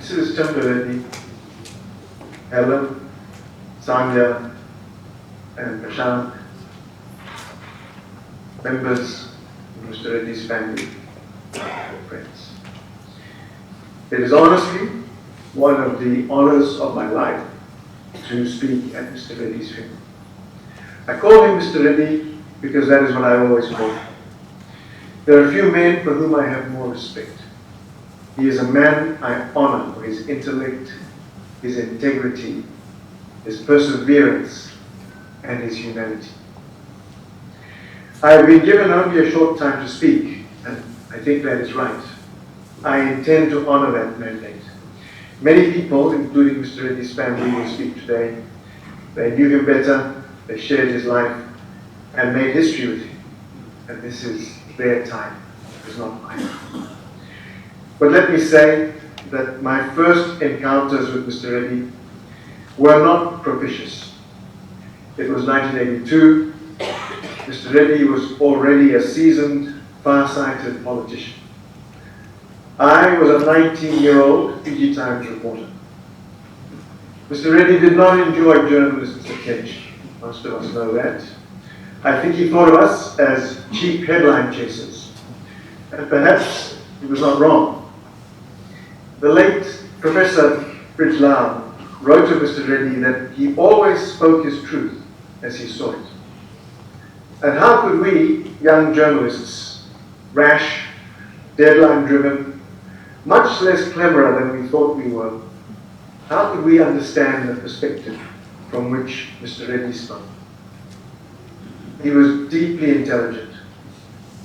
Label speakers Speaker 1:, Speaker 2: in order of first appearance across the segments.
Speaker 1: Mrs. Reddy, Helen, Sandhya, and Prashant, members of Mr. Reddy's family, and friends. It is honestly one of the honors of my life to speak at Mr. Reddy's funeral. I call him Mr. Reddy because that is what I always call him. There are few men for whom I have more respect. He is a man I honor for his intellect, his integrity, his perseverance, and his humanity. I have been given only a short time to speak, and I think that is right. I intend to honor that mandate. Many people, including Mr. Reddy's family, will speak today. They knew him better, they shared his life, and made history with him. And this is their time, it is not mine. But let me say that my first encounters with Mr. Reddy were not propitious. It was 1982. Mr. Reddy was already a seasoned, far-sighted politician. I was a 19-year-old Fiji Times reporter. Mr. Reddy did not enjoy journalist's attention. Most of us know that. I think he thought of us as cheap headline chasers. And perhaps he was not wrong. The late Professor Fritz Lau wrote of Mr. Reddy that he always spoke his truth as he saw it. And how could we, young journalists, rash, deadline-driven, much less cleverer than we thought we were, how could we understand the perspective from which Mr. Reddy spoke? He was deeply intelligent.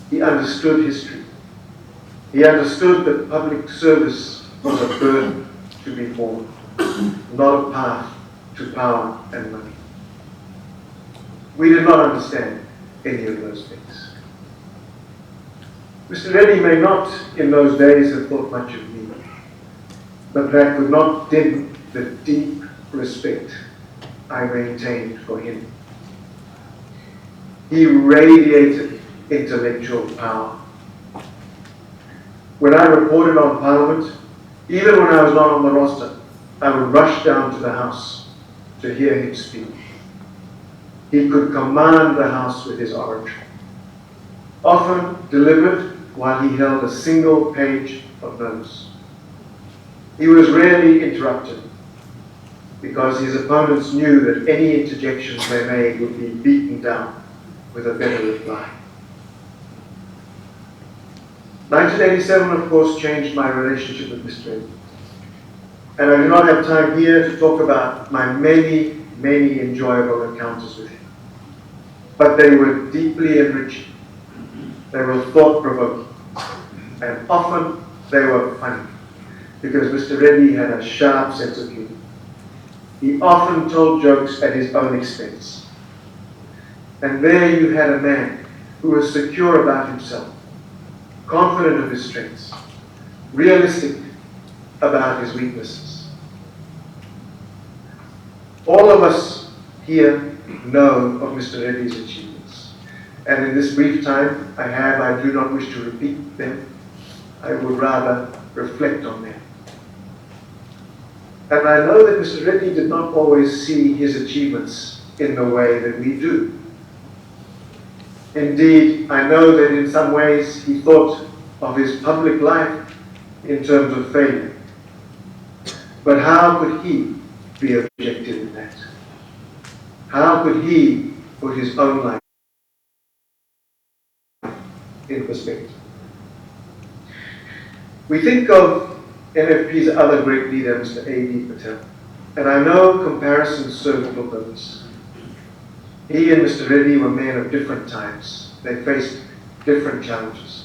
Speaker 1: He understood history. He understood that public service was a burden to be borne, not a path to power and money. We did not understand any of those things. Mr. Reddy may not in those days have thought much of me, but that could not dim the deep respect I maintained for him. He radiated intellectual power. When I reported on Parliament, even when I was not on the roster, I would rush down to the House to hear him speak. He could command the House with his oratory, often delivered while he held a single page of notes. He was rarely interrupted because his opponents knew that any interjections they made would be beaten down with a better reply. 1987, of course, changed my relationship with Mr. Reddy. And I do not have time here to talk about my many, many enjoyable encounters with him. But they were deeply enriching. They were thought-provoking. And often they were funny, because Mr. Reddy had a sharp sense of humor. He often told jokes at his own expense. And there you had a man who was secure about himself, confident of his strengths, realistic about his weaknesses. All of us here know of Mr. Reddy's achievements. And in this brief time I do not wish to repeat them. I would rather reflect on them. And I know that Mr. Reddy did not always see his achievements in the way that we do. Indeed, I know that in some ways he thought of his public life in terms of failure. But how could he be objective in that? How could he put his own life in perspective? We think of NFP's other great leader, Mr. A.D. Patel, and I know comparisons serve little purpose. He and Mr. Reddy were men of different times. They faced different challenges.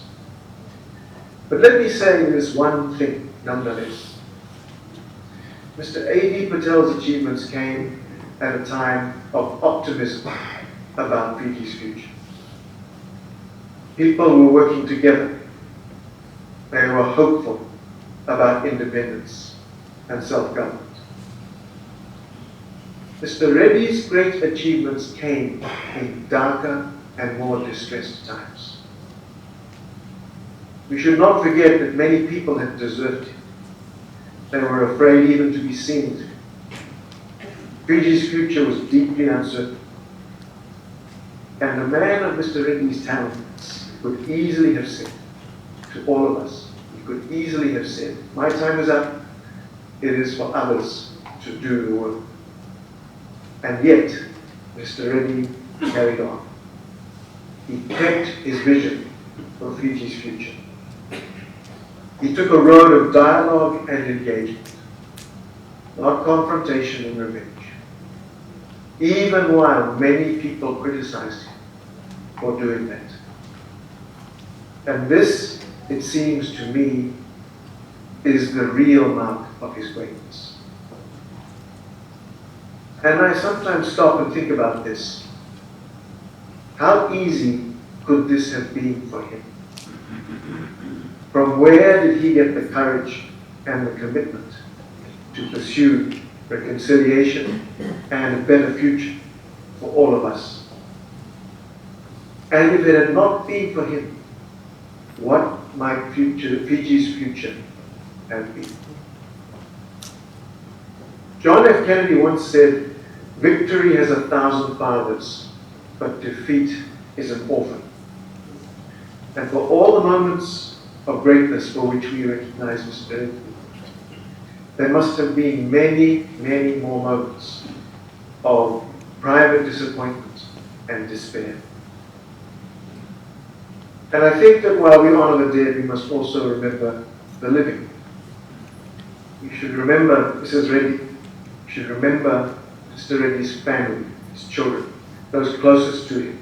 Speaker 1: But let me say this one thing, nonetheless. Mr. A.D. Patel's achievements came at a time of optimism about Fiji's future. People were working together. They were hopeful about independence and self-government. Mr. Reddy's great achievements came in darker and more distressed times. We should not forget that many people had deserted him. They were afraid even to be seen with him. Fiji's future was deeply uncertain. And a man of Mr. Reddy's talents could easily have said to all of us, he could easily have said, my time is up, it is for others to do the work. And yet, Mr. Reddy carried on. He kept his vision for Fiji's future. He took a road of dialogue and engagement, not confrontation and revenge, even while many people criticized him for doing that. And this, it seems to me, is the real mark of his greatness. And I sometimes stop and think about this. How easy could this have been for him? From where did he get the courage and the commitment to pursue reconciliation and a better future for all of us? And if it had not been for him, what might Fiji's future have been? John F. Kennedy once said, victory has 1,000 fathers, but defeat is an orphan. And for all the moments of greatness for which we recognize Mr. Reddy, there must have been many, many more moments of private disappointment and despair. And I think that while we honor the dead, we must also remember the living. We should remember Mrs. Reddy. We should remember Mr. Reddy's family, his children, those closest to him,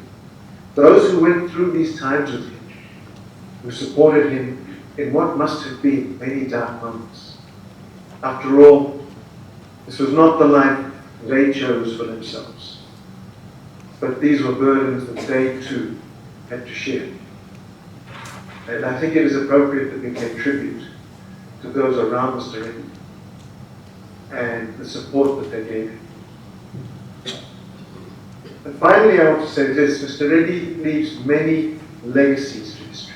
Speaker 1: those who went through these times with him, who supported him in what must have been many dark moments. After all, this was not the life they chose for themselves, but these were burdens that they too had to share. And I think it is appropriate that we pay tribute to those around Mr. Reddy and the support that they gave him. And finally, I want to say this: Mr. Reddy leaves many legacies to history.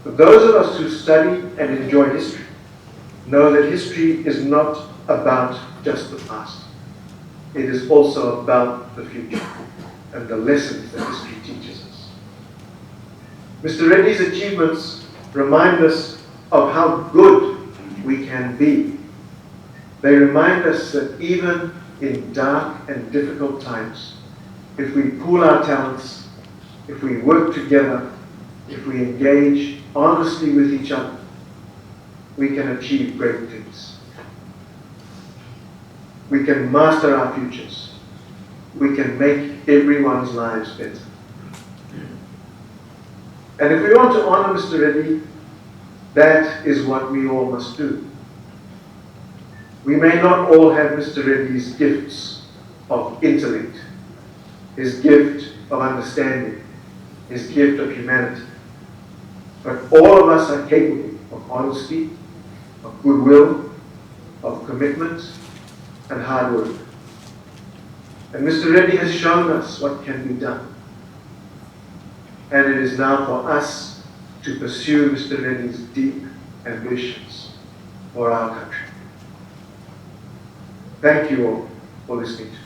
Speaker 1: For those of us who study and enjoy history, know that history is not about just the past. It is also about the future and the lessons that history teaches us. Mr. Reddy's achievements remind us of how good we can be. They remind us that even in dark and difficult times, if we pool our talents, if we work together, if we engage honestly with each other, we can achieve great things. We can master our futures. We can make everyone's lives better. And if we want to honor Mr. Reddy, that is what we all must do. We may not all have Mr. Reddy's gifts of intellect, his gift of understanding, his gift of humanity. But all of us are capable of honesty, of goodwill, of commitment, and hard work. And Mr. Reddy has shown us what can be done. And it is now for us to pursue Mr. Reddy's deep ambitions for our country. Thank you all for listening to me.